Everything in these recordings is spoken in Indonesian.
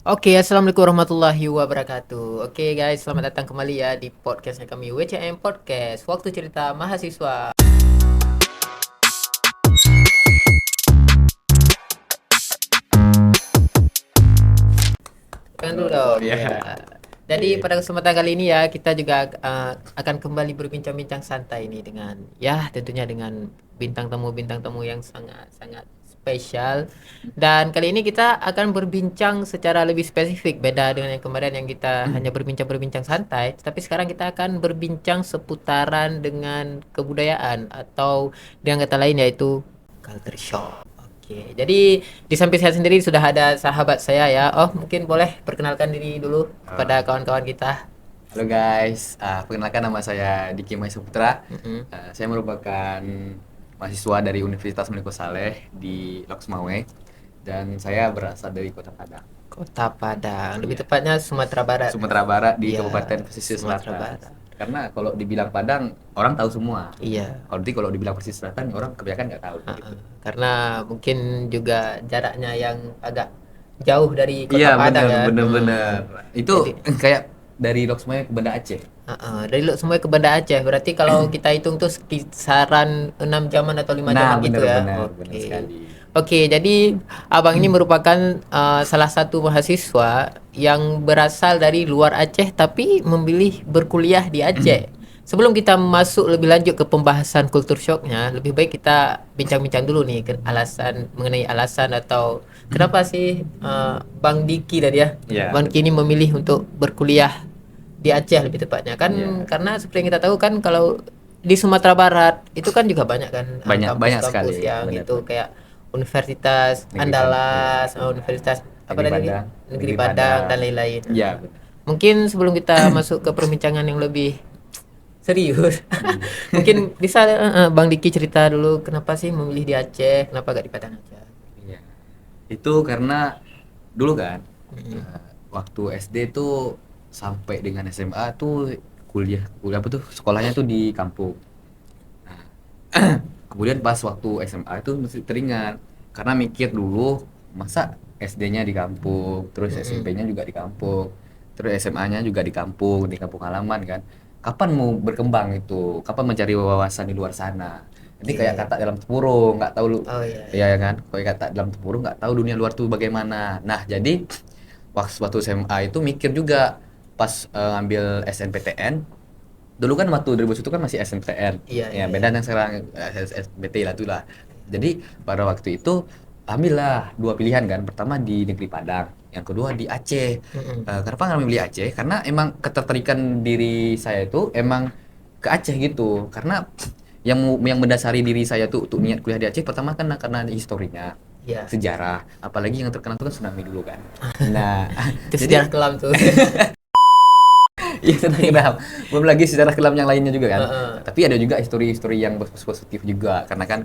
Oke, assalamualaikum warahmatullahi wabarakatuh. Oke guys, selamat datang kembali ya di podcastnya kami WCM Podcast. Waktu cerita mahasiswa. Kan dulu dong. Iya. Ya. Jadi pada kesempatan kali ini ya kita juga akan kembali berbincang-bincang santai ini dengan ya tentunya dengan bintang tamu yang sangat sangat spesial. Dan kali ini kita akan berbincang secara lebih spesifik beda dengan yang kemarin yang kita hanya berbincang-berbincang santai, tapi sekarang kita akan berbincang seputaran dengan kebudayaan atau dengan kata lain yaitu culture shock. Oke, jadi di samping saya sendiri sudah ada sahabat saya ya. Oh, mungkin boleh perkenalkan diri dulu kepada kawan-kawan kita. Halo guys, perkenalkan nama saya Diki Mai Saputra. Mm-mm. Saya merupakan mahasiswa dari Universitas Merdeka Saleh di Loks Mawai dan saya berasal dari Kota Padang. Kota Padang, lebih Iya. tepatnya Sumatera Barat. Sumatera Barat di Iya, Kabupaten Pesisir Sumatera Selatan. Barat. Karena kalau dibilang Padang, orang tahu semua. Iya. Kalau dibilang Pesisir Selatan, orang kebanyakan nggak tahu gitu. Karena mungkin juga jaraknya yang agak jauh dari Kota Iya, Padang bener, ya. bener, bener. Itu Jadi, kayak dari Loks Mawai ke Banda Aceh. dari semua ke Banda Aceh. Berarti kalau kita hitung tuh kisaran 6 jaman atau 5 Nah, jaman gitu ya. bener-bener, bener Oke. sekali. Oke, jadi Abang ini merupakan salah satu mahasiswa yang berasal dari luar Aceh tapi memilih berkuliah di Aceh. Sebelum kita masuk lebih lanjut ke pembahasan kultur shocknya, lebih baik kita bincang-bincang dulu nih mengenai alasan atau kenapa sih Bang Diki tadi ya, Iya, Bang Diki ini betul. memilih untuk berkuliah di Aceh lebih tepatnya kan, Iya. karena seperti yang kita tahu kan kalau di Sumatera Barat itu kan juga banyak kan Banyak banyak kampus-kampus sekali, yang benar itu benar. kayak Universitas Iya, Andalas, benar. Universitas apa Negeri tadi, Padang, Negeri Negeri Padang Padang. dan lain-lain. Iya, benar. Mungkin sebelum kita masuk ke perbincangan yang lebih serius, Iya. mungkin bisa Bang Diki cerita dulu kenapa sih memilih di Aceh, kenapa gak di Padang aja? Iya. Itu karena dulu kan Mm-mm. waktu SD tuh sampai dengan SMA tuh kuliah kuliah apa tuh sekolahnya tuh di kampung. Nah, kemudian pas waktu SMA itu mesti teringat karena mikir dulu masa SD-nya di kampung, terus Mm-mm. SMP-nya juga di kampung, terus SMA-nya juga di kampung halaman kan. Kapan mau berkembang itu? Kapan mencari wawasan di luar sana? Jadi kayak Oke. kata dalam tempurung, nggak tahu lu, Oh iya, ya iya. kan? Kayak kata dalam tempurung nggak tahu dunia luar tuh bagaimana. Nah, jadi waktu SMA itu mikir juga pas ngambil SNPTN. Dulu kan waktu 2001 kan masih SNPTN, Iya, ya iya, iya. beda yang sekarang SNPT lah itulah. Jadi pada waktu itu ambillah dua pilihan kan, pertama di negeri Padang, yang kedua di Aceh. Mm-mm. Kenapa nggak memilih Aceh? Karena emang ketertarikan diri saya itu emang ke Aceh gitu. Karena yang mendasari diri saya tuh untuk niat kuliah di Aceh pertama kan karena historinya, Iya. sejarah, apalagi yang terkenal itu kan tsunami dulu kan. Nah, Itu sejarah jadi kelam tuh. iya sejarah kelam. Belum lagi sejarah kelam yang lainnya juga kan. Heeh. Tapi ada juga histori-histori yang positif juga karena kan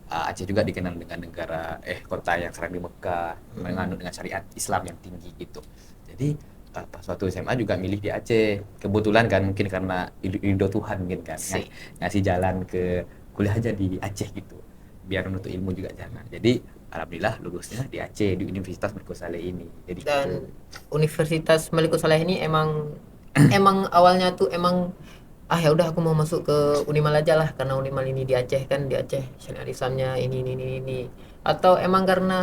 Aceh juga dikenal dengan negara kota yang sering di Mekah, Mm-mm. menganut dengan syariat Islam yang tinggi gitu. Jadi pas waktu SMA juga milih di Aceh. Kebetulan kan mungkin karena ridho Tuhan mungkin kan Sih. ngasih jalan ke kuliah aja di Aceh gitu. Biar menuntut ilmu juga jangan. Jadi alhamdulillah lulusnya di Aceh di Universitas Merdeka Saleh ini. Jadi gitu. Dan Universitas Malikus Saleh ini emang emang awalnya tuh emang ya udah aku mau masuk ke Unimal aja lah karena Unimal ini di Aceh kan, di Aceh syariat Islamnya ini, atau emang karena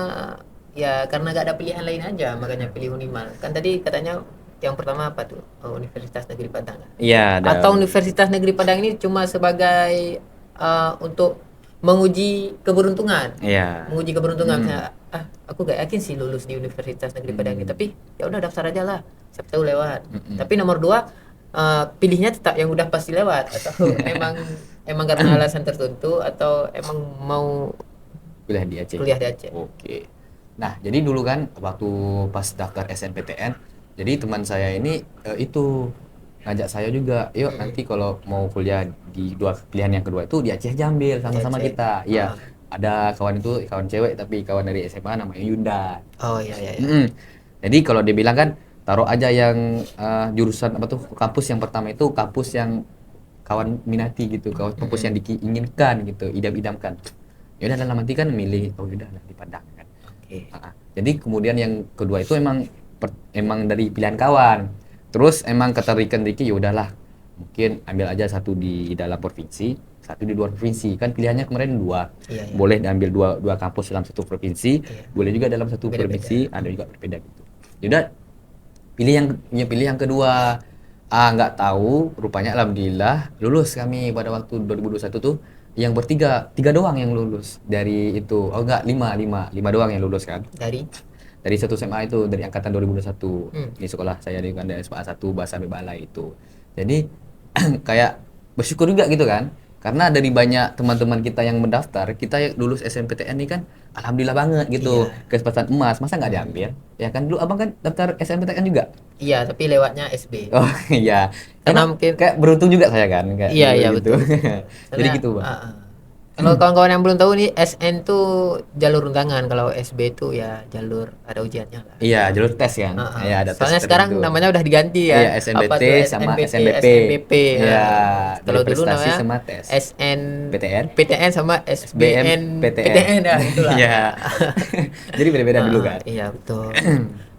ya karena gak ada pilihan lain aja makanya pilih Unimal kan tadi katanya yang pertama apa tuh. Universitas Negeri Padang kan? Iya, ada. Atau Universitas Negeri Padang ini cuma sebagai untuk Iya. menguji keberuntungan Mm. kayak aku gak yakin sih lulus di Universitas Negeri Padang ini, Mm. tapi ya udah daftar aja lah siapa tahu lewat. Mm-mm. Tapi nomor dua, pilihnya tetap yang udah pasti lewat atau emang emang karena alasan tertentu atau emang mau Kuliah di Aceh. kuliah di Aceh. Oke. Nah, jadi dulu kan waktu pas daftar SNPTN, jadi teman saya ini itu ngajak saya juga, yuk Mm-mm. nanti kalau mau kuliah di dua pilihan yang kedua itu di Aceh aja ambil Di sama-sama Aceh. kita. Iya, Ah. ada kawan itu kawan cewek tapi kawan dari SMA namanya Yunda. Oh iya, iya, iya. Mm-mm. Jadi kalau dia bilang kan taruh aja yang jurusan apa tuh kampus yang pertama itu kampus yang kawan minati gitu, kampus Mm-mm. yang diinginkan gitu, idam-idamkan. Ya udah dalam hati kan milih oh udah lah di Padang kan. Oke. Jadi kemudian yang kedua itu emang emang dari pilihan kawan. Terus emang kata Riki ya udahlah, mungkin ambil aja satu di dalam provinsi, satu di luar provinsi. Kan pilihannya kemarin dua. Iya, iya. Boleh diambil dua kampus dalam satu provinsi, Iya. boleh juga dalam satu Beda-beda. provinsi, ada juga berbeda gitu. Ya udah, pilih yang kedua. Nggak tahu, rupanya alhamdulillah lulus kami pada waktu 2021 tuh, yang bertiga, tiga doang yang lulus dari itu. Oh enggak, lima doang yang lulus kan. Dari satu SMA itu, dari angkatan 2021 di sekolah saya di SMA 1 Bahasa Balai itu. Jadi kayak bersyukur juga gitu kan, karena dari banyak teman-teman kita yang mendaftar, kita yang lulus SNPTN ini kan alhamdulillah banget gitu. Iya. Kesempatan emas, masa nggak diambil ya kan. Dulu abang kan daftar SNPTN juga. Iya, tapi lewatnya SB. Oh iya, Karena emang mungkin kayak beruntung juga saya kan kayak iya, dulu iya, gitu. betul. Jadi Soalnya, gitu bang. kalau kawan-kawan yang belum tahu nih, SN tuh jalur undangan, kalau SB tuh ya jalur ada ujiannya lah. Iya, jalur tes kan. Heeh. Iya, ada tes Soalnya sekarang tertentu. namanya udah diganti Iya, kan. SNBT Apa tuh sama SNBT, SNBP. SNBP. Iya, Kalau dari dulu prestasi namanya sama tes. SN PTN, PTN sama SBM, SBN PTN. PTN ya itulah. Iya. Jadi beda-beda dulu kan. Iya, betul.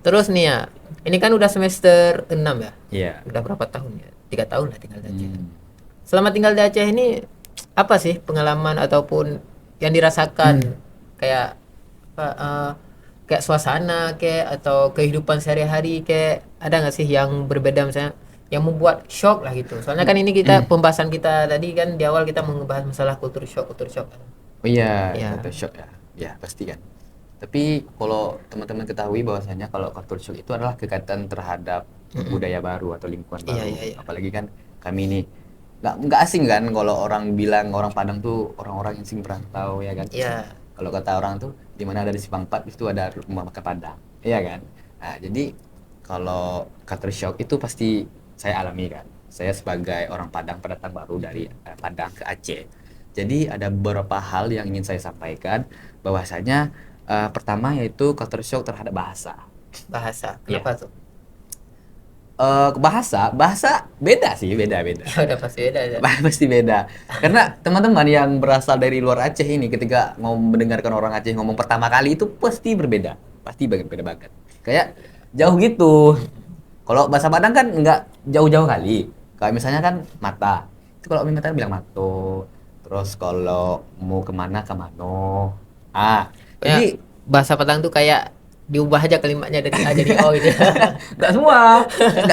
Terus nih ya, ini kan udah semester 6 ya. Iya. Udah berapa tahun ya? 3 tahun lah tinggal di Aceh. Hmm. Selama tinggal di Aceh ini apa sih pengalaman ataupun yang dirasakan kayak apa, kayak suasana kayak atau kehidupan sehari-hari kayak ada nggak sih yang berbeda misalnya yang membuat shock lah gitu. Soalnya kan ini kita pembahasan kita tadi kan di awal kita membahas masalah kultur shock. Oh iya, Iya. culture shock ya. Ya, pasti kan. Tapi kalau teman-teman ketahui bahwasanya kalau culture shock itu adalah kekaitan terhadap budaya baru atau lingkungan Iya, baru. iya, iya. Apalagi kan kami ini nggak asing kan kalau orang bilang orang Padang tuh orang-orang yang sering merantau ya kan. Iya. Kalau kata orang tuh di mana ada di Simpang 4 itu ada rumah makan Padang. Iya kan? Nah, jadi kalau culture shock itu pasti saya alami kan. Saya sebagai orang Padang pendatang baru dari Padang ke Aceh. Jadi ada beberapa hal yang ingin saya sampaikan bahwasanya pertama yaitu culture shock terhadap bahasa. Bahasa. Iya. Kenapa tuh? Bahasa beda sih, beda. Ya udah pasti beda ya. Pasti beda. Karena teman-teman yang berasal dari luar Aceh ini ketika mau mendengarkan orang Aceh ngomong pertama kali itu pasti berbeda. Pasti beda banget. Kayak jauh gitu. Kalau bahasa Padang kan nggak jauh-jauh kali. Kayak misalnya kan mata. Itu kalau minta bilang mato. Terus kalau mau kemana kemano. Jadi Bahasa Padang tuh kayak diubah aja kalimatnya dari A jadi O gitu. nggak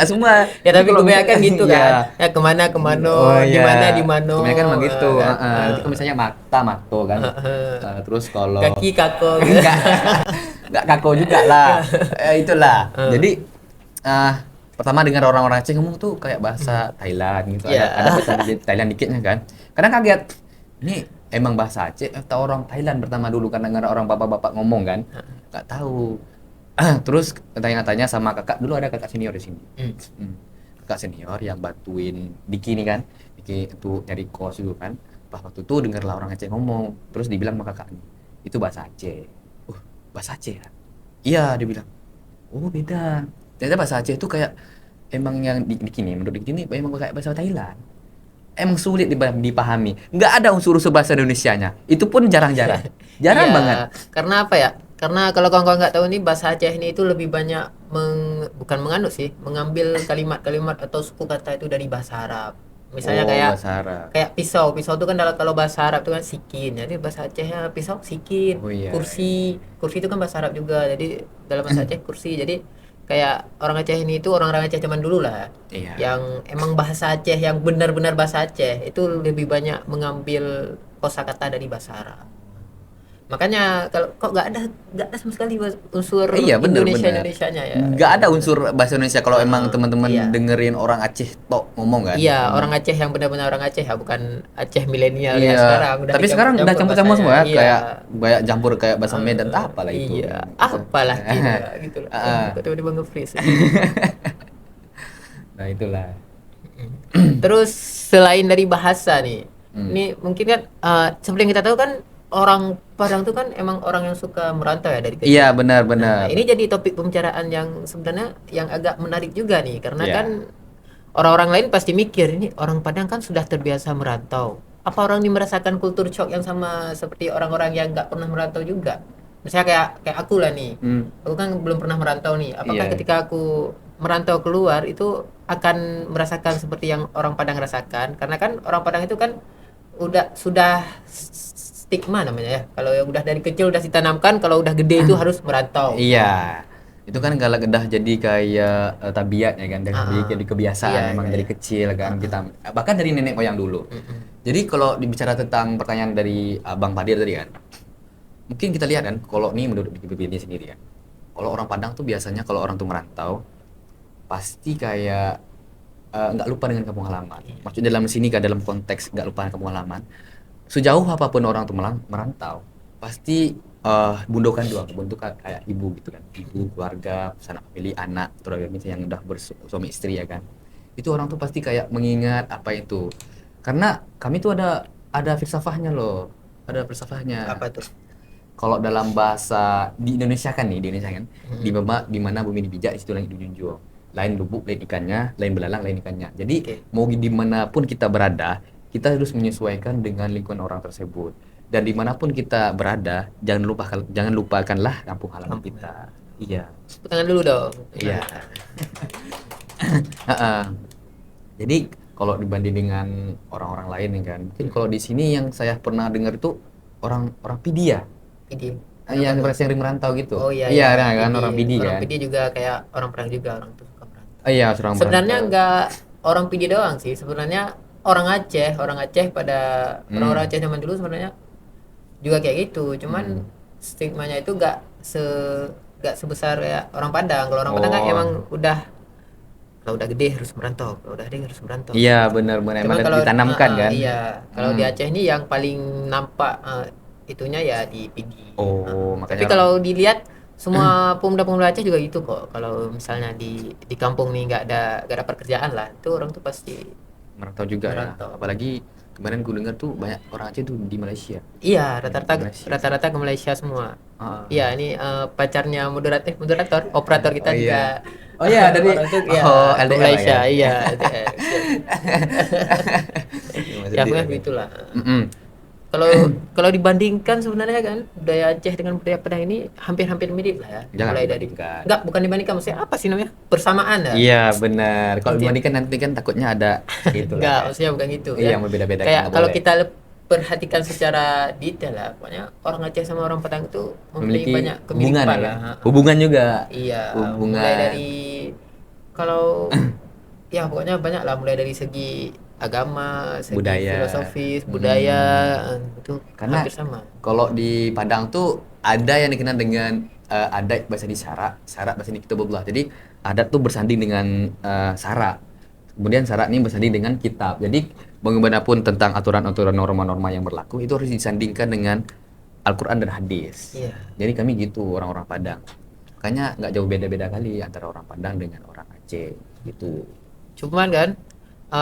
semua. Ya tapi Kalau kebanyakan misalnya- gitu Iya. kan. Ya kemana kemano, Oh, di iya. mana di mano. Kebanyakan memang gitu. kan. Nanti kalau misalnya mata mato kan. Terus kalau Kaki kako gitu. nggak kako juga lah. Itulah. Jadi pertama dengar orang-orang Aceh ngomong tuh kayak bahasa Thailand gitu. Iya. Ada bahasa Thailand dikitnya kan. Kadang kaget. Ini emang bahasa Aceh atau orang Thailand pertama dulu karena dengar orang bapak-bapak ngomong kan. Nggak tahu. Terus tanya-tanya sama kakak, dulu ada kakak senior di sini. Kakak senior yang bantuin Diki nih kan. Diki itu nyari kos dulu kan. Pas waktu itu dengarlah orang Aceh ngomong, terus dibilang sama kakak, itu bahasa Aceh. Bahasa Aceh ya? Iya, dia bilang. Oh, beda. Ternyata bahasa Aceh itu kayak emang yang Diki nih, menurut Diki nih emang kayak bahasa Thailand. Emang sulit dipahami. Nggak ada unsur-unsur bahasa Indonesianya. Itu pun jarang-jarang. Jarang Iya, banget. Karena apa ya? Karena kalau kawan-kawan nggak tahu nih bahasa Aceh ini itu lebih banyak bukan menganut sih, mengambil kalimat-kalimat atau suku kata itu dari bahasa Arab. Misalnya kayak bahasa Arab. kayak pisau itu kan kalau bahasa Arab itu kan sikin, jadi bahasa Acehnya pisau sikin. Oh, iya. Kursi itu kan bahasa Arab juga, jadi dalam bahasa Aceh kursi. Jadi kayak orang Aceh ini itu orang-orang Aceh zaman dulu lah, Iya. yang emang bahasa Aceh yang benar-benar bahasa Aceh itu lebih banyak mengambil kosakata dari bahasa Arab. Makanya kalau kok nggak ada sama sekali unsur Iya, bener. Indonesianya ya. Nggak ada unsur bahasa Indonesia kalau emang teman-teman iya. dengerin orang Aceh tok ngomong kan. Iya, orang Aceh yang benar-benar orang Aceh ya, bukan Aceh milenial ya Iya. sekarang. Tapi sekarang udah campur-campur semua ya, bahasanya. kayak banyak campur kayak bahasa Medan apalah itu. Iya, apalah tidak gitu lah. Kok tiba-tiba nge-freeze. Nah, itulah. Terus selain dari bahasa nih, ini mungkin kan seperti yang kita tahu kan orang Padang tuh kan emang orang yang suka merantau ya dari kecil. Iya, benar. Nah, ini jadi topik pembicaraan yang sebenarnya yang agak menarik juga nih, karena Iya. kan orang-orang lain pasti mikir ini orang Padang kan sudah terbiasa merantau. Apa orang ini merasakan kultur shock yang sama seperti orang-orang yang nggak pernah merantau juga? misalnya kayak aku lah nih, Hmm, aku kan belum pernah merantau nih. Apakah iya. ketika aku merantau keluar itu akan merasakan seperti yang orang Padang rasakan? Karena kan orang Padang itu kan sudah stigma namanya ya. Kalau yang udah dari kecil udah ditanamkan kalau udah gede itu harus merantau. Iya. Itu kan kalau udah jadi kayak tabiat ya kan, dan Ah, jadi kebiasaan iya emang iya dari iya. kecil kan Ah, kita ah. bahkan dari nenek moyang dulu. Mm-mm. Jadi kalau dibicara tentang pertanyaan dari Abang Padir tadi kan, mungkin kita lihat kan kalau nih menurut BPBD sendiri ya. Kalau orang Padang tuh biasanya kalau orang tuh merantau pasti kayak nggak lupa dengan kampung halaman. Maksudnya dalam sini kan dalam konteks nggak lupa dengan kampung halaman. Sejauh apapun orang tuh merantau, pasti bundokan doang, bundokan kayak ibu gitu kan, ibu, keluarga, sanak famili, anak, terus misalnya yang udah bersuami istri ya kan. Itu orang tuh pasti kayak mengingat apa itu. Karena kami tuh ada filsafahnya loh, ada filsafahnya. Apa tuh? Kalau dalam bahasa di Indonesia kan nih, di Indonesia kan, Mm-mm. di mana bumi dipijak, di situ langit dijunjung. Lain lubuk, lain ikannya, lain belalang, lain ikannya. Jadi Oke. mau dimanapun kita berada, kita harus menyesuaikan dengan lingkungan orang tersebut. Dan dimanapun kita berada, jangan lupakanlah kampung halaman Kampung kita. halaman. Iya, Tepuk tangan dulu dong. iya. Nah, Heeh. Jadi kalau dibanding dengan orang-orang lain nih kan, mungkin kalau di sini yang saya pernah dengar itu orang PD ya, PD. yang Apa tuh? sering merantau gitu. Oh iya Iya iya, nah, kan PD. orang PD Orang kan. PD juga kayak orang Padang juga, orang tuh suka merantau. Iya, orang Sebenarnya merantau. nggak orang PD doang sih, sebenarnya orang Aceh pada orang-orang Hmm. Aceh zaman dulu sebenarnya juga kayak gitu. Cuman Hmm. stigmanya itu nggak sebesar ya orang Padang. Kalau orang Padang kan Oh, emang udah kalau udah gede harus merantau, kalau udah gede harus merantau iya gitu. benar-benar emang Cuman kalau ditanamkan kan. iya, kalau di Hmm. Aceh ini yang paling nampak itunya ya di PD. Oh, Tapi makanya orang kalau dilihat semua pemuda-pemuda Aceh juga gitu kok. Kalau misalnya di kampung nih nggak ada pekerjaan lah, itu orang tuh pasti merantau juga ya. merantau. Apalagi kemarin ku dengar tuh banyak orang Aceh tuh di Malaysia. Iya, Banyak di rata-rata Malaysia. rata-rata ke Malaysia semua. Ah. Iya, ini pacarnya moderator, operator Oh kita iya. juga Oh iya dari orang tuh oh ya ke LDR lah ya. Malaysia. Iya, LDR. Maksud Ya dia pokoknya kan. begitulah. Mm-mm. Kalau kalau dibandingkan sebenarnya kan budaya Aceh dengan budaya Padang ini hampir-hampir mirip lah ya. Jangan Mulai dari dibandingkan. enggak bukan dibandingkan maksudnya apa sih namanya? Persamaan ya. Iya benar. Kalau Inti dibandingkan nanti kan takutnya ada itulah enggak kan. maksudnya bukan gitu Iya ya. yang berbeda-beda kan Kayak nggak kalau boleh. kita perhatikan secara detail lah, pokoknya orang Aceh sama orang Padang itu mempunyai Memiliki banyak hubungan kemiripan ya lah. kan. Hubungan juga. Iya, mulai Hubungan. dari kalau ya pokoknya banyak lah mulai dari segi agama, segi Budaya. filosofis, budaya itu Karena hampir sama. kalau di Padang tuh ada yang dikenal dengan adat bahasa di Sarak, Sarak bahasa di Kitabullah. Jadi adat tuh bersanding dengan Sarak. Kemudian Sarak ini bersanding dengan kitab. Jadi bagaimanapun tentang aturan-aturan norma-norma yang berlaku itu harus disandingkan dengan Al-Quran dan hadis. Iya. Jadi kami gitu orang-orang Padang. Makanya nggak jauh beda-beda kali antara orang Padang dengan orang Aceh gitu. Cuman kan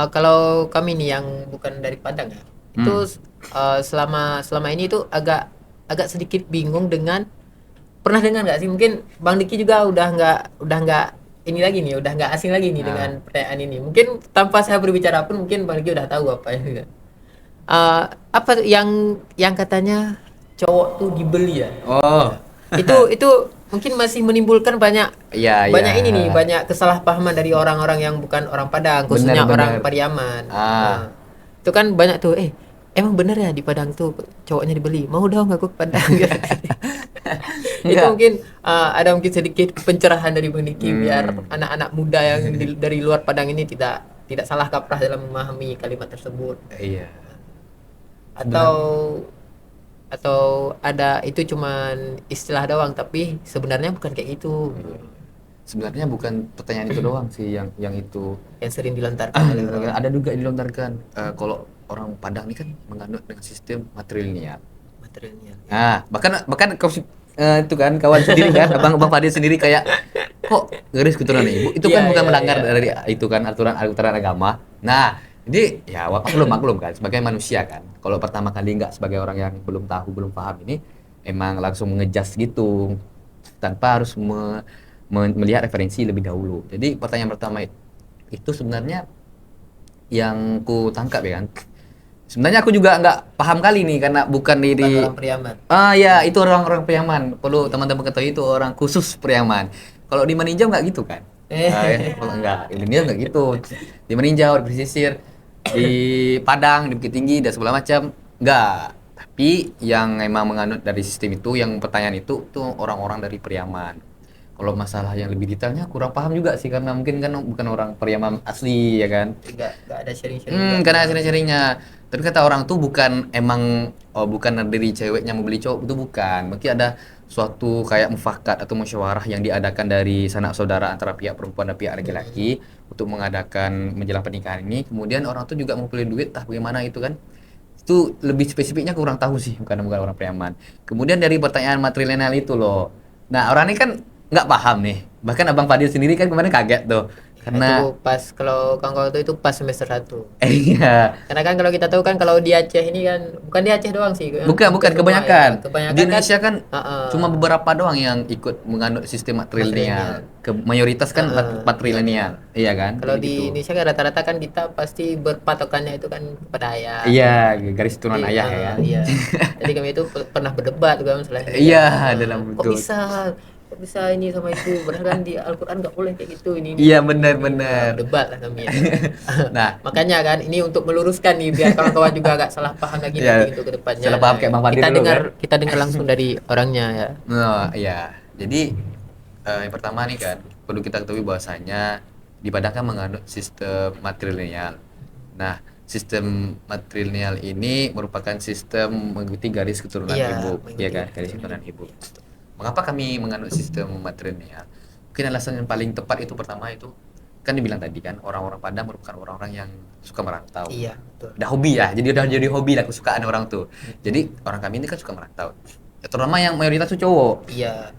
kalau kami nih yang bukan dari Padang ya, itu Hmm. selama selama ini itu agak agak sedikit bingung dengan pernah dengar nggak sih mungkin Bang Diki juga udah nggak ini lagi nih udah nggak asing lagi nih Nah, dengan pertanyaan ini mungkin tanpa saya berbicara pun mungkin Bang Diki udah tahu apa ya. Apa tuh yang katanya cowok tuh dibeli ya. oh, Itu mungkin masih menimbulkan banyak iya iya. banyak ini nih banyak kesalahpahaman dari orang-orang yang bukan orang Padang khususnya Benar-benar. orang Pariaman. Ah. Itu kan banyak tuh emang bener ya di Padang tuh cowoknya dibeli mau dong aku ke Padang. Itu Enggak. mungkin ada mungkin sedikit pencerahan dari Bang Diki biar Hmm. anak-anak muda yang dari luar Padang ini tidak tidak salah kaprah dalam memahami kalimat tersebut Iya. atau atau ada itu cuman istilah doang tapi sebenarnya bukan kayak gitu Iya. Sebenarnya bukan pertanyaan itu doang sih yang itu yang sering dilontarkan oleh orang ada juga dilontarkan. Kalau orang Padang ini kan menganut dengan sistem matrilineal. materialnya. Nah, bahkan bahkan itu kan kawan sendiri kan, abang Fadil sendiri kayak kok garis keturunan ibu itu kan Iya, bukan iya, melanggar iya. dari itu kan aturan agama. Nah, jadi ya maklum kan sebagai manusia kan. Kalau pertama kali nggak sebagai orang yang belum tahu belum paham ini emang langsung mengejas gitu tanpa harus melihat referensi lebih dahulu. Jadi pertanyaan pertama itu sebenarnya yang ku tangkap ya kan Sebenarnya aku juga nggak paham kali nih karena bukan Bukan di orang Priaman. ya itu orang-orang Priaman. Perlu teman-teman ketahui itu orang khusus Priaman. Kalau di Meninjau nggak gitu kan? Ya, kalau enggak, di Meninjau nggak gitu. Di Meninjau, di pesisir, di Padang, di Bukit Tinggi dan segala macam nggak. Tapi yang emang menganut dari sistem itu, yang pertanyaan itu tuh orang-orang dari Priaman. Kalau masalah yang lebih detailnya kurang paham juga sih karena mungkin kan bukan orang Priaman asli ya kan. Nggak ada sharing-sharing juga Karena tentang sharing-sharingnya. Tapi kata orang tuh bukan emang bukan dari ceweknya mau beli cowok itu bukan. Mungkin ada suatu kayak mufakat atau musyawarah yang diadakan dari sanak saudara antara pihak perempuan dan pihak laki-laki untuk mengadakan menjelang pernikahan ini. Kemudian orang tuh juga ngumpulin duit, tah bagaimana itu kan? Itu lebih spesifiknya kurang tahu sih, bukan orang Priaman. Kemudian dari pertanyaan matrilineal itu loh. Nah, orang ini kan nggak paham nih. Bahkan Abang Fadil sendiri kan kemarin kaget tuh. Karena itu pas kalau kawan-kawan itu pas semester 1. iya. Karena kan kalau kita tahu kan kalau di Aceh ini kan bukan di Aceh doang sih kan, Bukan, hampir semua kebanyakan. ya. Kebanyakan Di Indonesia kan Heeh. cuma beberapa doang yang ikut menganut sistem matrilineal. Mayoritas kan Heeh, matrilineal, iya kan? kalau Jadi di gitu. Indonesia kan rata-rata kan kita pasti berpatokannya itu kan kepada ayah. Iya, garis turunan Jadi, ayah ya kan? iya. Jadi kami itu pernah berdebat juga masalah ini kan. Iya, dalam Kok betul. bisa ini sama itu, padahal kan di Al-Qur'an nggak boleh kayak gitu ini. Iya, Ini. benar-benar. Berdebat lah kami ya. Nah, Makanya kan ini untuk meluruskan nih biar kawan-kawan juga agak salah paham lagi ya, nanti untuk kedepannya. salah paham kayak Bang Fadil kita dulu dengar kan? kita dengar langsung dari orangnya ya. Nah, iya. Jadi yang pertama nih kan perlu kita ketahui bahwasanya di Padang kan menganut sistem matrilineal. Nah, sistem matrilineal ini merupakan sistem mengikuti garis keturunan Iya, ibu, ya mengikuti kan? Garis keturunan ibu. Mengapa kami menganut sistem matrilineal? Mungkin alasan yang paling tepat itu pertama itu kan dibilang tadi kan orang-orang Padang merupakan orang-orang yang suka merantau. Iya, betul. Udah hobi ya, udah jadi hobi lah kesukaan orang tuh. Jadi orang kami ini kan suka merantau. Ya, terutama yang mayoritas tuh cowok. Iya.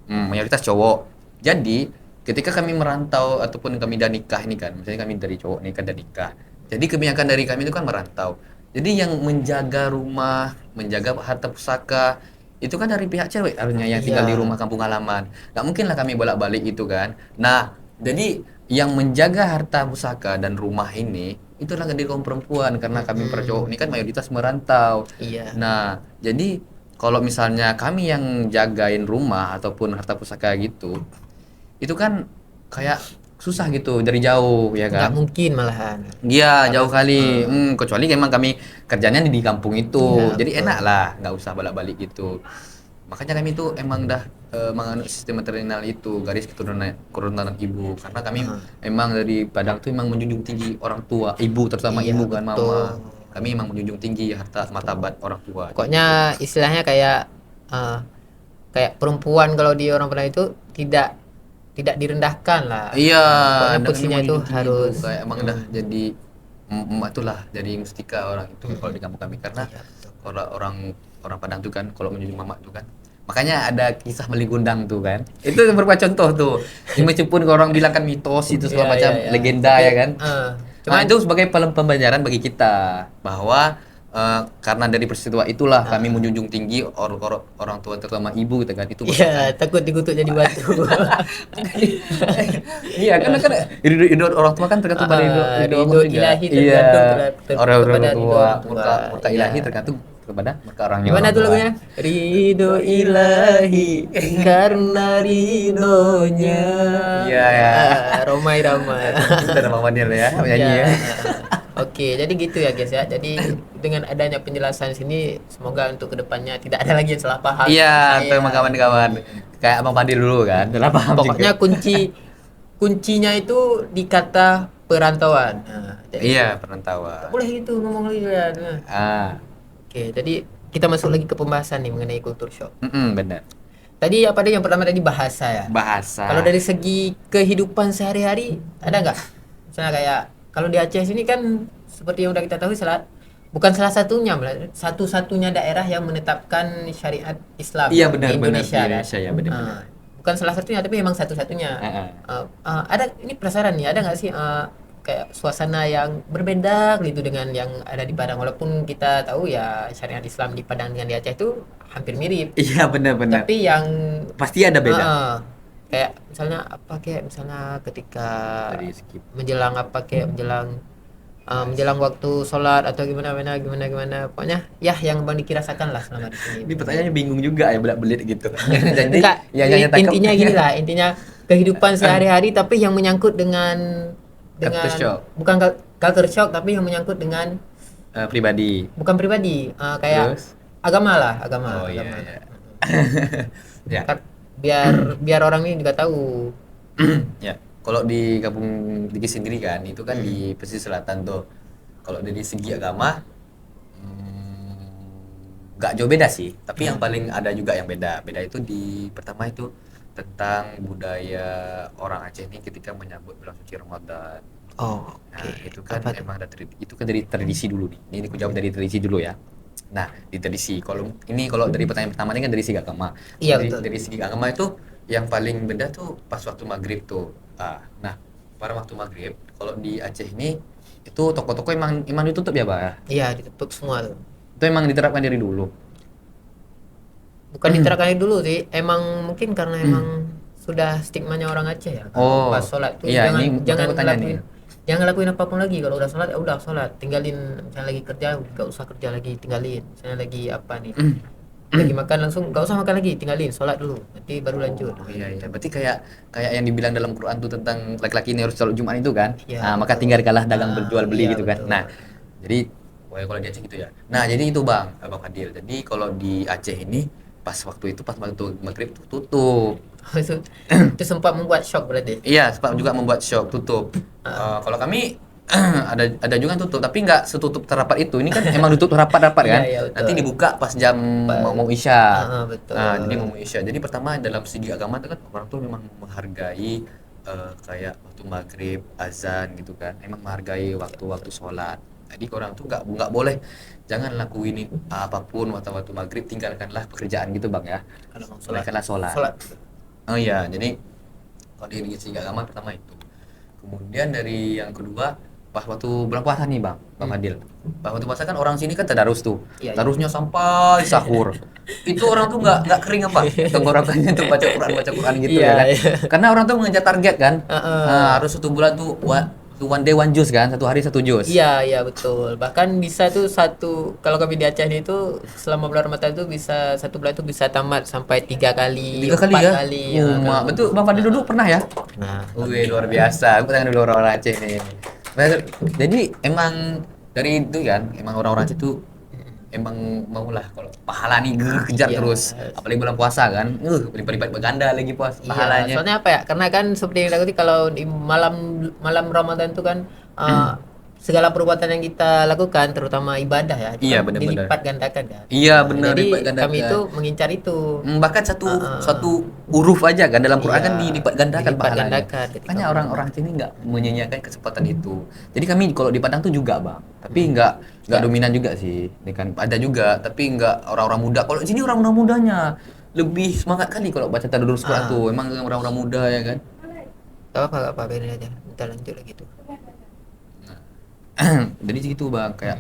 Mayoritas cowok. Jadi ketika kami merantau ataupun kami udah nikah ini kan, misalnya kami dari cowok nikah dan nikah. Jadi kebanyakan dari kami itu kan merantau. Jadi yang menjaga rumah, menjaga harta pusaka itu kan dari pihak cewek harusnya yang tinggal di Iya. rumah kampung halaman. Nggak mungkin lah kami bolak-balik itu kan. Nah, jadi yang menjaga harta pusaka dan rumah ini itulah dari kaum perempuan karena kami para cowok ini kan mayoritas merantau. Iya. Nah, jadi kalau misalnya kami yang jagain rumah ataupun harta pusaka gitu, itu kan kayak susah gitu dari jauh ya Nggak kan? mungkin malahan. Iya jauh kali. Kecuali memang kami kerjanya di kampung itu, Iya, jadi betul. enak lah, nggak usah bolak-balik gitu. Makanya kami tuh emang dah menganut sistem matrilineal itu garis keturunan ibu karena kami emang dari Padang tuh emang menjunjung tinggi orang tua, ibu terutama Iya, ibu kan betul. mama. Kami emang menjunjung tinggi harta martabat orang tua. Pokoknya istilahnya kayak perempuan kalau di orang Padang itu tidak direndahkan lah. Iya, Pokoknya dan posisinya emang itu menjunjung tinggi harus kayak emang dah jadi itulah jadi mustika orang itu kalau di kampung kami karena Iya, betul. orang orang Padang tuh kan kalau menjunjung mama tuh kan makanya ada kisah meligundang tuh kan itu berupa contoh tuh. Ini meskipun orang bilang kan mitos itu segala Iya, macam iya, iya. legenda Tapi, ya kan. Cuma Nah, itu sebagai pembelajaran bagi kita bahwa karena dari peristiwa itulah kami menjunjung tinggi orang tua terutama ibu gitu kan itu iya takut dikutuk jadi batu. iya kan ridho orang tua kan tergantung pada ridho Ridho Allah juga. ilahi Iya, tergantung orang kepada ridho tua orang tua. murka Iya. ilahi tergantung kepada murka orangnya Gimana orang tuh tua. lagunya? Ridho ilahi karena ridhonya. Iya, ya. Romai Ramai. Itu udah nama Daniel ya penyanyi ya. Oke, jadi gitu ya guys ya. Jadi dengan adanya penjelasan sini, semoga untuk kedepannya tidak ada lagi yang salah paham. Iya, Saya- sama kawan-kawan. Kayak Abang Fadil dulu kan. Salah paham Pokoknya juga. kuncinya itu di kata perantauan. Nah, jadi Iya, nggak perantauan. boleh gitu ngomong lagi ya. Nah. Ah, Oke, jadi kita masuk lagi ke pembahasan nih mengenai culture shock. benar. Tadi apa ada yang pertama tadi bahasa ya? Bahasa. Kalau dari segi kehidupan sehari-hari ada nggak? Misalnya kayak kalau di Aceh sini kan seperti yang udah kita tahu bukan salah satunya, malah satu-satunya daerah yang menetapkan syariat Islam Iya, di benar, Indonesia. benar. Di kan? Indonesia, ya, benar, Ah, bukan salah satunya tapi memang satu-satunya. Ada ini penasaran nih, ada nggak sih kayak suasana yang berbeda gitu dengan yang ada di Padang, walaupun kita tahu ya syariat Islam di Padang dengan di Aceh itu hampir mirip. Iya, benar-benar. Tapi yang Pasti ada beda. kayak misalnya ketika Dari skip. menjelang menjelang waktu sholat atau gimana pokoknya ya yang bang Diki rasakan lah selama di sini. Ini pertanyaannya bingung juga ya, belit gitu. Jadi Enggak, yang nyata intinya gini lah, intinya kehidupan sehari-hari tapi yang menyangkut dengan Culture shock. bukan culture shock tapi yang menyangkut dengan Pribadi. bukan pribadi, kayak Terus? agama lah, agama. Oh iya Agama. iya. Ya. Biar orang ini juga tahu. Ya, kalau di kampung Diki sendiri kan, itu kan di pesisir selatan tuh. Kalau dari segi agama, nggak jauh beda sih. Tapi yang paling ada juga yang beda. Beda itu di pertama itu tentang budaya orang Aceh ini ketika menyambut bulan suci Ramadan. Oh, Nah, oke. itu kan Apa tuh? emang ada itu kan dari tradisi dulu nih. Ini aku jawab dari tradisi dulu ya. Nah, di tradisi. Kalau dari pertanyaan pertama ini kan dari segi agama. Iya, Dari, betul. dari segi agama itu yang paling beda tuh pas waktu maghrib tuh. Nah, pada waktu maghrib kalau di Aceh ini itu toko-toko emang ditutup ya, Pak ya? Iya, ditutup semua tuh. Itu emang diterapkan dari dulu. Bukan diterapkan dari dulu sih, emang mungkin karena emang sudah stigmanya orang Aceh ya. Kalau Oh, pas sholat tuh iya, jangan ini jangan aku tanya lakuin nih. jangan lakuin apapun lagi. Kalau udah sholat ya udah sholat, tinggalin. Misalnya lagi kerja nggak usah kerja lagi, tinggalin. Misalnya lagi apa nih, lagi makan langsung nggak usah makan lagi, tinggalin, sholat dulu, nanti baru lanjut. Oh iya iya, berarti kayak kayak yang dibilang dalam Quran tuh tentang laki-laki ini harus sholat Jumat itu kan? Iya, Nah, maka betul. tinggalkanlah dagang berjual beli Iya, gitu kan. betul. Nah, jadi pokoknya kalau di Aceh gitu ya. Nah, jadi itu Bang Fadil. Jadi kalau di Aceh ini pas waktu maghrib tuh tutup. itu sempat membuat shock berarti. Iya, sebab juga membuat shock tutup. Kalau kami ada juga yang tutup, tapi nggak setutup terapat itu. Ini kan emang ditutup rapat-rapat kan. Iya, iya, betul. Nanti dibuka pas jam mau Isya. Betul. Nah, jadi mau Isya. Jadi pertama dalam segi agama itu kan orang tuh memang menghargai kayak waktu maghrib, azan gitu kan. Emang menghargai waktu-waktu sholat. Jadi orang tuh nggak boleh, jangan lakuin apapun waktu maghrib, tinggalkanlah pekerjaan gitu Bang ya. Kalau mau sholat, Tunaikanlah sholat. sholat. Oh iya, jadi kalau di segi agama pertama itu. Kemudian dari yang kedua, pas waktu bulan puasa nih Bang Fadil. Pas waktu puasa kan orang sini kan tadarus tuh. Iya, iya. Tadarusnya sampai sahur. Itu orang tuh nggak kering apa? Tenggorokannya tuh baca Quran gitu Iya, ya kan. iya. Karena orang tuh mengejar target kan. Heeh. Harus satu bulan tuh one day one jus kan, satu hari satu jus. Iya, iya betul. Bahkan bisa tuh kalau kami di Aceh itu selama bulan Ramadan itu bisa satu bulan itu bisa tamat sampai 3 kali, 3 kali 4 ya. kali. Betul Bang Fadil dulu pernah ya? Nah, Wih, luar biasa. Aku tanya dulu orang-orang Aceh nih. Jadi emang dari itu kan, emang orang-orang Aceh tuh emang maulah kalau pahala nih kejar Iya. terus. Apalagi bulan puasa kan. Berlipat-lipat berganda lagi iya, pahalanya. soalnya apa ya? Karena kan seperti yang tadi kalau di malam Ramadan itu kan segala perbuatan yang kita lakukan terutama ibadah ya, itu Iya, kan benar-benar. dilipat gandakan kan. Iya, Nah, benar, jadi lipat gandakan. kami itu mengincar itu. Bahkan satu huruf aja kan dalam Quran Iya, kan dilipat gandakan dilipat pahalanya. gandakan ketika Makanya orang-orang sini nggak menyanyiakan kesempatan itu. Jadi kami kalau di Padang tuh juga Bang, tapi nggak dominan juga sih. Ini kan ada juga, tapi nggak orang-orang muda. Kalau di sini orang-orang mudanya lebih semangat kali kalau baca tadarus Quran tuh. Emang orang-orang muda ya kan. Gak apa, biarin aja. Kita lanjut lagi tuh. Jadi gitu Bang, kayak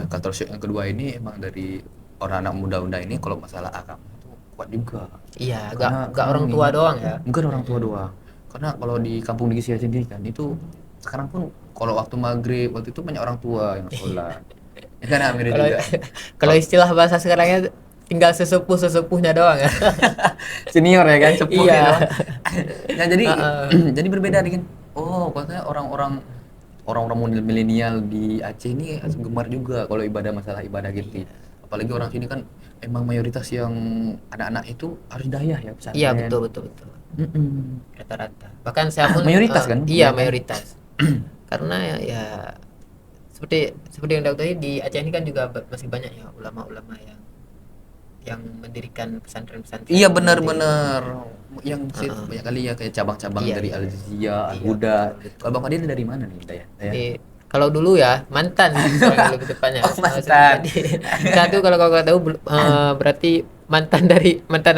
culture shock yang kedua ini emang dari orang anak muda-muda ini kalau masalah agama itu kuat juga. Iya, Karena gak orang tua doang ya. Bukan orang tua doang. Karena kalau di kampung Diki saya sendiri kan itu sekarang pun kalau waktu maghrib waktu itu banyak orang tua yang sholat. Ya kan Amir Kalau juga. kalau istilah bahasa sekarangnya tinggal sesepuhnya doang ya. Senior ya kan, sepuh Iya. ya. Nah, jadi Heeh. jadi berbeda dengan katanya orang-orang milenial di Aceh ini gemar juga kalau masalah ibadah gitu. Apalagi orang sini kan emang mayoritas yang anak-anak itu harus dayah ya pesantren. Iya, betul. Mm-mm. Rata-rata. Bahkan saya pun Mayoritas kan? Iya, Iya kan? mayoritas. Karena ya seperti yang tahu tadi di Aceh ini kan juga masih banyak ya ulama-ulama yang mendirikan pesantren-pesantren. Iya gitu. benar-benar yang banyak kali ya kayak cabang-cabang Iya, dari iya. Al-Jizya, Iya, Al-Huda. Kalau Bang Fadil dari mana nih, Daya? Jadi, kalau dulu ya mantan soalnya lebih tepatnya. Oh, mantan. Satu kalau kau tahu berarti mantan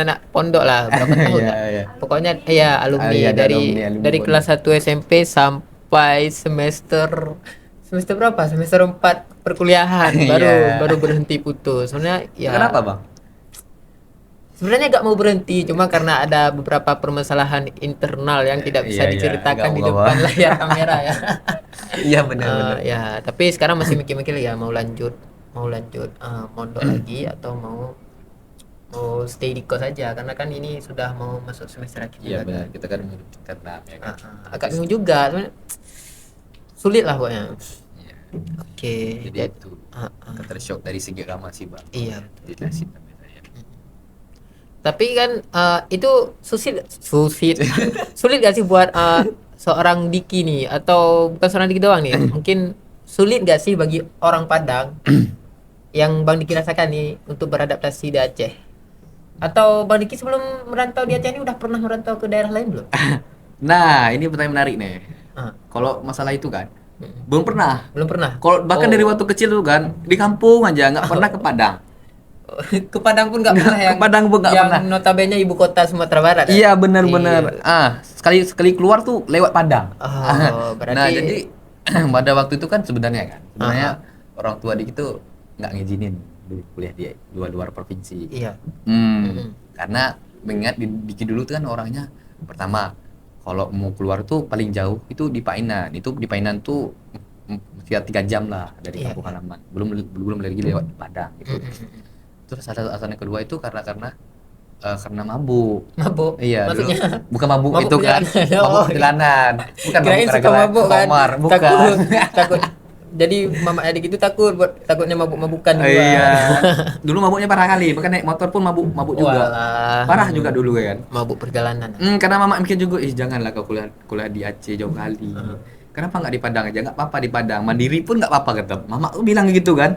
anak pondok lah berapa tahun Iya, lah. iya. Pokoknya ya alumni Iya, ada dari alumni dari pondok. kelas 1 SMP sampai semester berapa? Semester 4 perkuliahan Iya. baru berhenti putus. Sebenarnya ya Kenapa, Bang? sebenarnya gak mau berhenti cuma karena ada beberapa permasalahan internal yang tidak bisa Iya, iya. diceritakan di Nggak depan apa-apa. layar kamera ya. Iya benar-benar. Ya, tapi sekarang masih mikir-mikir ya mau lanjut mondok lagi atau mau mau stay di kos aja karena kan ini sudah mau masuk semester akhir Iya juga benar, kan. kita kan keenam ya kan. Agak bingung juga, sebenarnya sulit lah pokoknya. Iya. Oke, Jadi itu ah, ah. culture shock dari segi agama sih bang. Iya. Jelasin sama saya. Tapi kan itu sulit sulit gak sih buat seorang Diki nih atau bukan seorang Diki doang nih? Mungkin sulit gak sih bagi orang Padang yang Bang Diki rasakan nih untuk beradaptasi di Aceh? Atau Bang Diki sebelum merantau di Aceh ini udah pernah merantau ke daerah lain belum? Nah ini pertanyaan menarik nih. Ah, Kalau masalah itu kan mm. belum pernah. Belum pernah. Kalau bahkan Oh. dari waktu kecil tuh kan di kampung aja nggak pernah ke Padang. Ke Padang pun nggak pernah Ke Padang pun nggak yang pernah. notabene ibu kota Sumatera Barat ya? Iya benar-benar. Iya. Sekali sekali keluar tuh lewat Padang. Oh, berarti Nah jadi pada waktu itu kan sebenarnya orang tua Dik itu nggak ngizinin dulu kuliah di luar provinsi. iya. Karena mengingat Diki dulu tuh kan orangnya pertama kalau mau keluar tuh paling jauh itu di Painan. Itu di Painan tuh 3 jam lah dari Iya, kampung iya. halaman. Belum lagi lewat Padang gitu. Terus alasan yang kedua itu karena mabuk. Mabuk. Iya, dulu Maksudnya bukan mabuk mabuk itu kan. perjalanan. Mabuk Oh, perjalanan. Bukan kirain mabuk suka gara-gara mabuk kan. kamar, bukan. Takut. Jadi mama adik itu takutnya mabuk-mabukan juga. Iya. Dulu mabuknya parah kali, bahkan naik motor pun mabuk juga. Walah. Parah juga dulu kan. Mabuk perjalanan. Karena mama mikir juga, janganlah kau kuliah di Aceh jauh kali. Kenapa nggak di Padang aja? Nggak apa-apa di Padang. Mandiri pun nggak apa-apa kata. Mama tuh bilang gitu kan.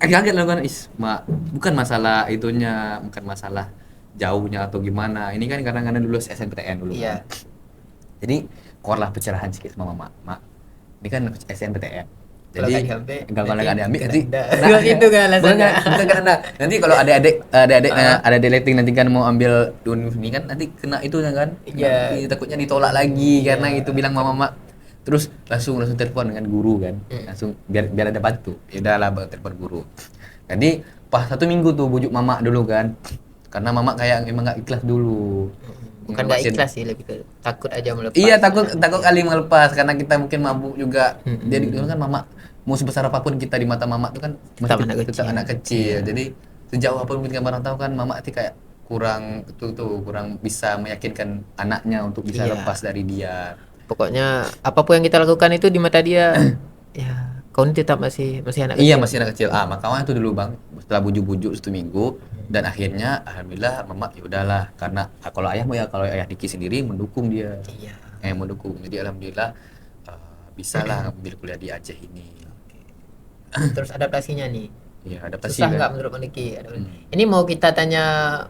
Kaget lah kan, mak, bukan masalah itunya, bukan masalah jauhnya atau gimana. Ini kan karena dulu SNPTN dulu. Iya. Jadi keluarlah pencerahan sedikit sama mama. Mak, ini kan SNPTN. Kalau Jadi nggak diambil, kalau nggak diambil nanti nanti Anda. Itu kan alasannya. bukan karena nanti kalau ada letting nanti kan mau ambil univ ini kan nanti kena itu kan. Iya. Nanti takutnya ditolak lagi Iya. karena itu bilang mama. Terus langsung telepon dengan guru kan. Langsung biar ada bantu. Ya udahlah telepon guru. Jadi pas 1 minggu tuh bujuk mama dulu kan. Karena mama kayak emang nggak ikhlas dulu. Bukan nggak ikhlas sih, lebih ke takut aja melepas. Iya takut kali melepas karena kita mungkin mabuk juga. Jadi dulu kan mama mau sebesar apapun kita di mata mama tuh kan Tetap masih anak tetap kecil. anak kecil. Jadi sejauh apapun kita barang tahu kan mama itu kayak kurang kurang bisa meyakinkan anaknya untuk bisa Iya. lepas dari dia. Pokoknya apapun yang kita lakukan itu di mata dia, ya kau ini tetap masih anak kecil. Iya masih anak kecil. Makanya itu dulu bang. Setelah bujuk-bujuk 1 minggu dan akhirnya alhamdulillah mama ya udahlah karena kalau ayah Diki sendiri mendukung dia. Iya. Mendukung. Jadi alhamdulillah bisa lah ambil kuliah di Aceh ini. Terus adaptasinya nih. Ya adaptasi Susah kan. nggak menurut Bang Diki? Ini mau kita tanya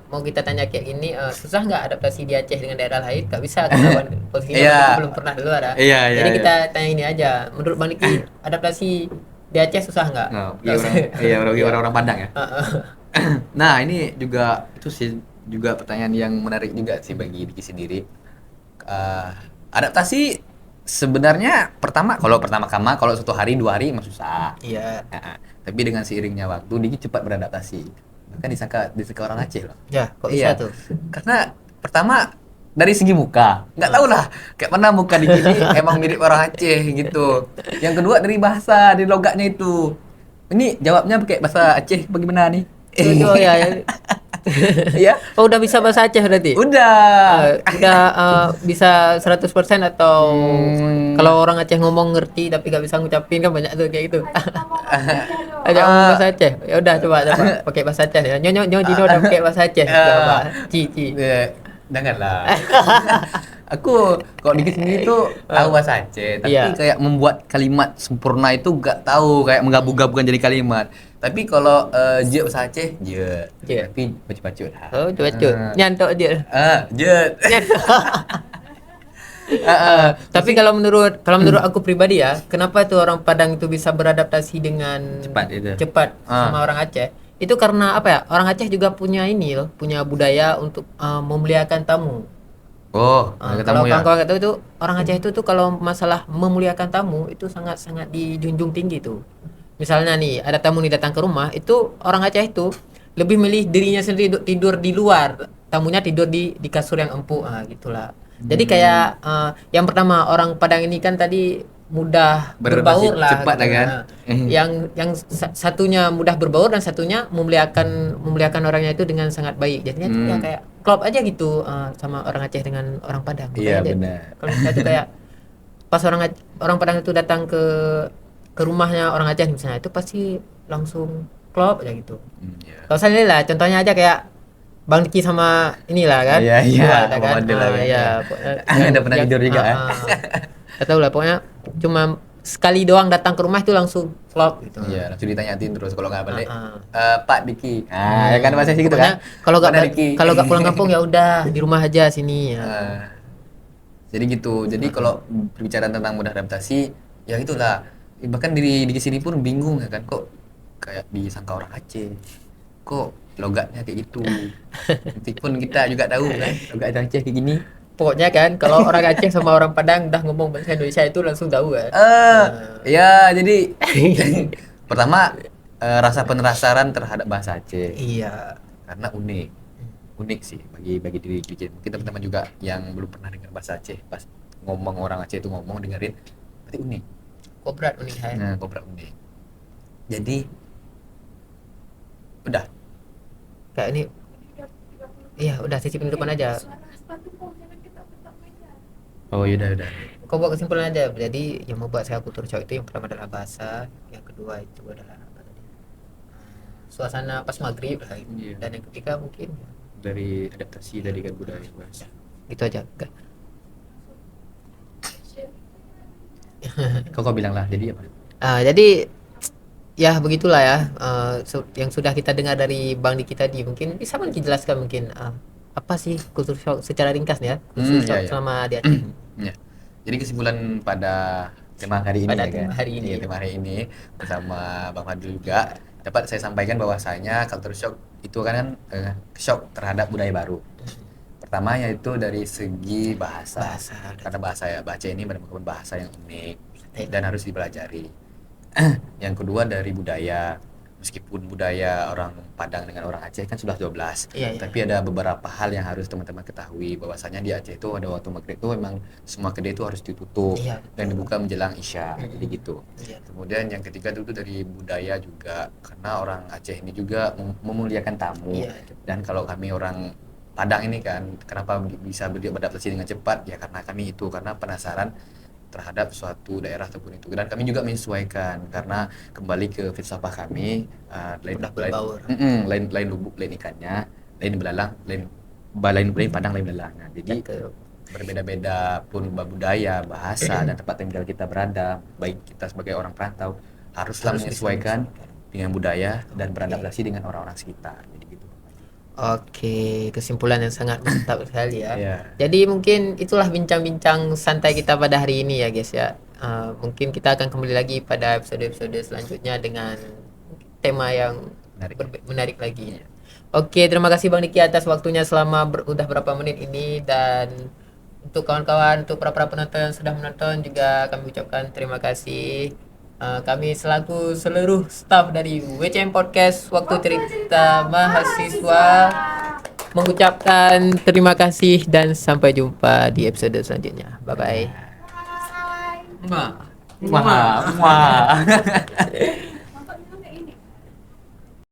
kayak gini, susah nggak adaptasi di Aceh dengan daerah lain? Nggak bisa karena posisinya Iya. Bang Diki belum pernah dulu ada. Iya, Jadi iya. kita tanya ini aja. Menurut Bang Diki adaptasi di Aceh susah nggak? Orang-orang Padang ya. Heeh. Nah ini juga itu sih juga pertanyaan yang menarik juga sih bagi Diki sendiri. Adaptasi sebenarnya kalau 1 hari 2 hari emang susah. Iya. Tapi dengan seiringnya waktu Diki cepat beradaptasi. Bahkan disangka orang Aceh loh. Ya, kok bisa Iya. tuh? Karena pertama dari segi muka, nggak tahu lah kayak mana muka Diki ini emang mirip orang Aceh gitu. Yang kedua dari bahasa, dari logatnya itu. Ini jawabnya pakai bahasa Aceh bagaimana nih? Oh ya. Iya. Oh udah bisa bahasa Aceh berarti? Udah. Udah bisa 100% atau kalau orang Aceh ngomong ngerti tapi gak bisa ngucapin kan banyak tuh kayak gitu. Ajak ngomong bahasa Aceh. Ya udah coba pakai bahasa Aceh ya. Nyo Dino udah pakai bahasa Aceh. Coba. Ci. Janganlah. Aku kalau Diki sendiri tuh tahu bahasa Aceh, tapi Iya. kayak membuat kalimat sempurna itu nggak tahu, kayak menggabung-gabungkan jadi kalimat. Tapi kalau je bahasa Aceh, je. Je. Tapi baca-baca lah. Oh coba. Nyantok dia. Je. Tapi kalau menurut aku pribadi ya, kenapa tuh orang Padang itu bisa beradaptasi dengan Cepat itu. sama orang Aceh? Itu karena apa ya? Orang Aceh juga punya ini loh, punya budaya untuk memuliakan tamu. Oh, Kalau kawan-kawan tahu itu orang Aceh itu tuh kalau masalah memuliakan tamu itu sangat-sangat dijunjung tinggi tuh. Misalnya nih ada tamu nih datang ke rumah, itu orang Aceh itu lebih milih dirinya sendiri untuk tidur di luar, tamunya tidur di kasur yang empuk, gitulah. Jadi kayak yang pertama orang Padang ini kan tadi mudah Beradaptasi berbaur lah cepat lah gitu. kan. Nah, yang satunya mudah berbaur dan satunya memuliakan orangnya itu dengan sangat baik. Jadinya tuh ya kayak klop aja gitu sama orang Aceh dengan orang Padang. Iya, Makanya benar. kalau misalnya tuh kayak pas orang Padang itu datang ke rumahnya orang Aceh misalnya itu pasti langsung klop aja gitu. Iya. Kalau saya lah contohnya aja kayak Bang Diki sama inilah kan. Iya, iya, Dua ada Bang kan. Adel lah kan. Ya, Udah pernah tidur juga, ya? Gak tahu lah pokoknya cuma sekali doang datang ke rumah itu langsung vlog gitu. Iya, langsung ditanyain terus kalau nggak balik. Ah, Pak Diki. Ah, ya kan bahasa gitu Pokoknya kan. kalau Mana Diki? gak pulang kampung ya udah di rumah aja sini ya. Jadi gitu. Jadi kalau berbicara tentang mudah adaptasi, ya itulah. Bahkan di sini pun bingung ya kan, kok kayak disangka orang Aceh. Kok logatnya kayak gitu. Meskipun kita juga tahu kan, logat Aceh kayak gini. Pokoknya kan kalau orang Aceh sama orang Padang udah ngomong bahasa Indonesia itu langsung tahu kan. Ya jadi pertama rasa penasaran terhadap bahasa Aceh Iya. karena unik sih bagi diri Jujin. Mungkin teman-teman juga yang belum pernah dengar bahasa Aceh pas ngomong orang Aceh itu ngomong dengerin berarti unik. Kobrat unik hai. Nah, koprak unik. Jadi udah. Kayak ini. Iya, udah cicipin di depan aja. Oh yaudah udah. Kau buat kesimpulan aja. Jadi yang membuat saya kultur shock itu yang pertama adalah bahasa, yang kedua itu adalah apa tadi? Suasana pas maghrib lah itu. Iya. Dan yang ketiga mungkin Dari adaptasi dari kan budaya bahasa. itu aja. Kau bilang lah. Jadi apa? Jadi ya begitulah ya. Yang sudah kita dengar dari Bang Diki tadi mungkin bisa mungkin jelaskan mungkin apa sih kultur shock secara ringkas nih ya. Kultur shock Iya, iya. selama di Aceh. Ya. Jadi kesimpulan pada tema hari ini Pada ya kan. tema hari ini. Iya, tema hari ini bersama Bang Fadil juga dapat saya sampaikan bahwasanya culture shock itu kan shock terhadap budaya baru. Pertama yaitu dari segi bahasa. Karena bahasa ini merupakan bahasa yang unik dan harus dipelajari. Yang kedua dari budaya. Meskipun budaya orang Padang dengan orang Aceh kan sudah 12, Iya, iya. tapi ada beberapa hal yang harus teman-teman ketahui bahwasanya di Aceh itu ada waktu maghrib itu memang semua kedai itu harus ditutup Iya, dan dibuka menjelang Isya, jadi gitu. Iya. Kemudian yang ketiga itu dari budaya juga, karena orang Aceh ini juga memuliakan tamu. Iya. Dan kalau kami orang Padang ini kan, kenapa bisa beradaptasi dengan cepat? Ya karena kami itu, karena penasaran terhadap suatu daerah ataupun itu, dan kami juga menyesuaikan karena kembali ke filsafah kami, Mudah berbaur. lain lubuk lain ikannya, lain belalang lain padang lain belalang. Nah, jadi Betul. berbeda-beda pun budaya, bahasa dan tempat tinggal kita berada, baik kita sebagai orang perantau haruslah Harus bisa menyesuaikan dengan budaya dan beradaptasi dengan orang-orang sekitar. Jadi gitu. Oke, kesimpulan yang sangat mantap sekali ya. Iya. Jadi mungkin itulah bincang-bincang santai kita pada hari ini ya guys ya. Mungkin kita akan kembali lagi pada episode-episode selanjutnya dengan tema yang menarik lagi. Oke, terima kasih Bang Diki atas waktunya selama udah berapa menit ini, dan untuk kawan-kawan, untuk para penonton yang sudah menonton juga kami ucapkan terima kasih. Kami selaku seluruh staf dari WCM Podcast Waktu Cerita Mahasiswa mengucapkan terima kasih dan sampai jumpa di episode selanjutnya. Bye bye. Wah.